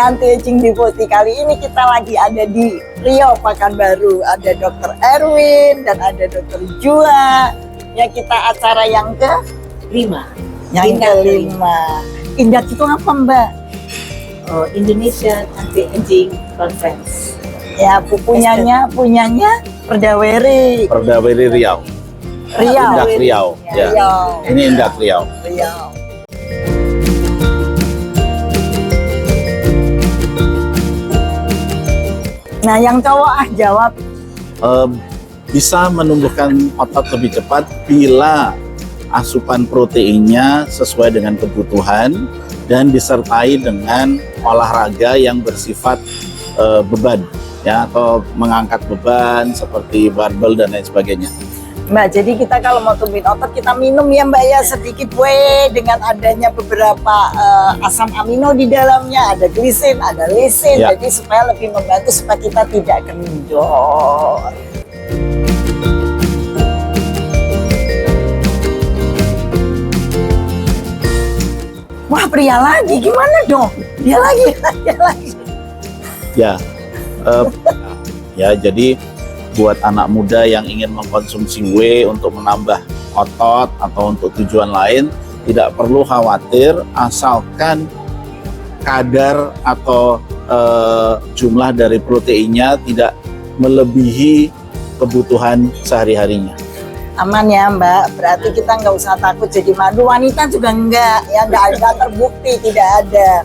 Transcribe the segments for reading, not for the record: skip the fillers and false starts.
Anti-Aging Deputy. Kali ini kita lagi ada di Riau, Pekanbaru. Ada Dr. Erwin dan ada Dr. Jua. Ya, kita acara yang ke-5. Yang ke-5. Indah itu apa, Mbak? Oh, Indonesia Anti-Aging Conference. Ya, punyanya Perdaweri. Perdaweri Riau. Indah Riau. Ya. Riau. Ini Indah Riau. Riau. Nah, yang cowok jawab. Bisa menumbuhkan otot lebih cepat bila asupan proteinnya sesuai dengan kebutuhan dan disertai dengan olahraga yang bersifat beban, ya, atau mengangkat beban seperti barbel dan lain sebagainya. Mbak, jadi kita kalau mau tumbuhin otot kita minum ya Mbak ya, sedikit whey dengan adanya beberapa asam amino di dalamnya, ada glisin, ada lisin, ya. Jadi supaya lebih membantu supaya kita tidak kendor. Wah, pria lagi, gimana dong? Dia lagi. Ya, ya, jadi buat anak muda yang ingin mengkonsumsi whey untuk menambah otot atau untuk tujuan lain, tidak perlu khawatir asalkan kadar atau jumlah dari proteinnya tidak melebihi kebutuhan sehari-harinya. Aman ya Mbak, berarti kita nggak usah takut jadi madu. Wanita juga enggak, ya nggak ada, terbukti tidak ada.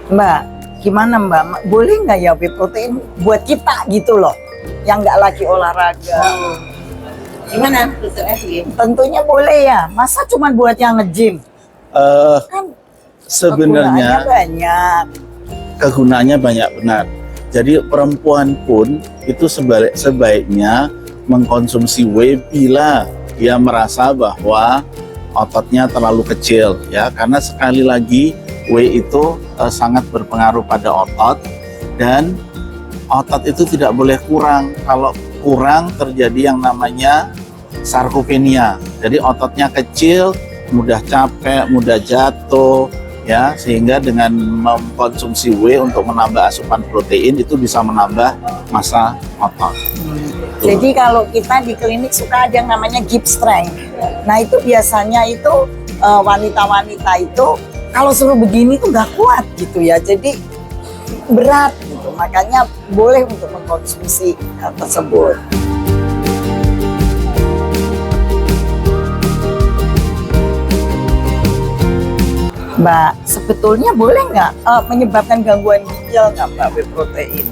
Mbak, gimana Mbak? Boleh nggak ya whey protein buat kita gitu loh, yang nggak lagi olahraga? Gimana, Dr. Erwin? Tentunya boleh ya. Masa cuma buat yang nge-gym? Kan Sebenarnya banyak. kegunaannya banyak, benar. Jadi perempuan pun itu sebaiknya mengkonsumsi whey bila dia merasa bahwa ototnya terlalu kecil, ya, karena sekali lagi whey itu sangat berpengaruh pada otot, dan otot itu tidak boleh kurang. Kalau kurang terjadi yang namanya sarkopenia. Jadi ototnya kecil, mudah capek, mudah jatuh, ya, sehingga dengan mengkonsumsi whey untuk menambah asupan protein itu bisa menambah massa otot. Jadi kalau kita di klinik suka ada yang namanya give strength. Nah itu biasanya itu wanita-wanita itu kalau suruh begini tuh nggak kuat gitu ya. Jadi berat gitu. Makanya boleh untuk mengkonsumsi hal tersebut. Mbak, sebetulnya boleh nggak menyebabkan gangguan ginjal nggak Mbak whey protein?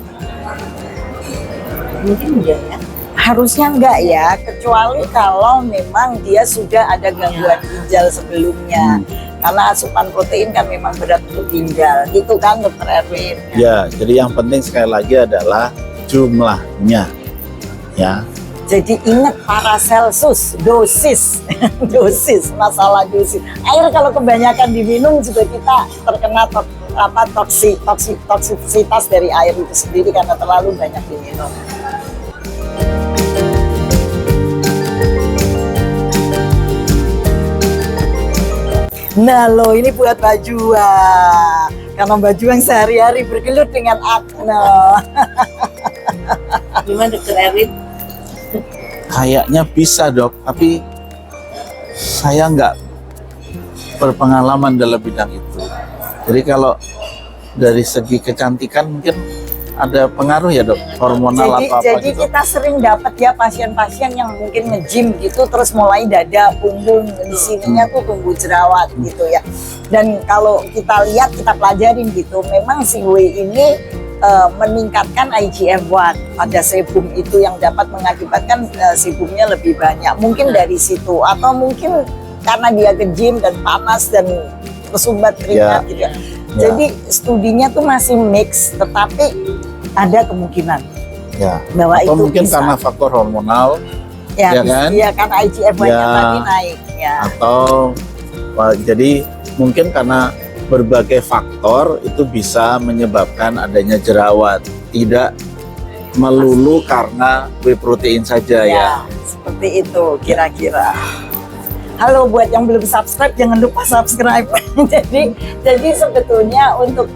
Mungkin enggak ya. Harusnya enggak ya, kecuali kalau memang dia sudah ada gangguan ginjal sebelumnya. Karena asupan protein kan memang berat untuk ginjal, gitu kan Dr. Erwin? Ya, jadi yang penting sekali lagi adalah jumlahnya, ya. Jadi ingat Paracelsus, dosis, masalah dosis. Air kalau kebanyakan diminum juga kita terkena toksisitas dari air itu sendiri karena terlalu banyak diminum. Nah loh, ini buat Mbak Jua. Karena Mbak Jua yang sehari-hari bergelut dengan akne. Gimana Dr. Erwin? Kayaknya bisa dok, tapi saya nggak berpengalaman dalam bidang itu. Jadi kalau dari segi kecantikan mungkin ada pengaruh ya dok, hormonal atau apa jadi gitu. kita sering dapat ya pasien-pasien yang mungkin nge-gym gitu terus mulai dada, punggung, di sininya tuh tumbuh jerawat gitu ya. Dan kalau kita lihat, kita pelajarin gitu, memang si whey ini meningkatkan IGF-1. Ada sebum itu yang dapat mengakibatkan sebumnya lebih banyak. Mungkin dari situ, atau mungkin karena dia ke gym dan panas dan tersumbat keringat gitu ya. Jadi studinya tuh masih mix, tetapi ada kemungkinan Ya. bahwa Atau itu mungkin bisa. karena faktor hormonal, Ya, ya kan? Iya kan IGF-1-nya Ya. tadi naik ya. atau jadi mungkin karena berbagai faktor itu bisa menyebabkan adanya jerawat, tidak melulu karena whey protein saja ya. Seperti itu kira-kira. Halo, buat yang belum subscribe jangan lupa subscribe. jadi sebetulnya untuk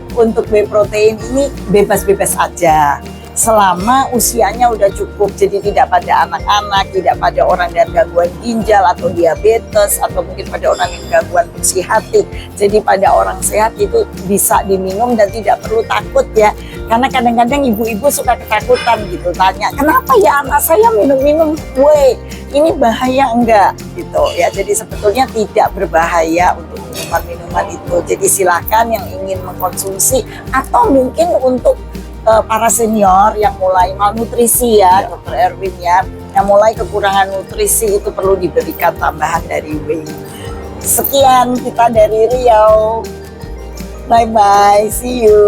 whey protein ini bebas-bebas aja. Selama usianya udah cukup, jadi tidak pada anak-anak, tidak pada orang dengan gangguan ginjal atau diabetes, atau mungkin pada orang yang gangguan fungsi hati. Jadi pada orang sehat itu bisa diminum dan tidak perlu takut ya. Karena kadang-kadang ibu-ibu suka ketakutan gitu, tanya, kenapa ya anak saya minum-minum whey? Ini bahaya enggak? Gitu ya. Jadi sebetulnya tidak berbahaya untuk minuman-minuman itu. Jadi silakan yang ingin mengkonsumsi, atau mungkin untuk para senior yang mulai malnutrisi ya, Dr. Erwin ya, yang mulai kekurangan nutrisi itu perlu diberikan tambahan dari whey. Sekian kita dari Riau. Bye bye, see you.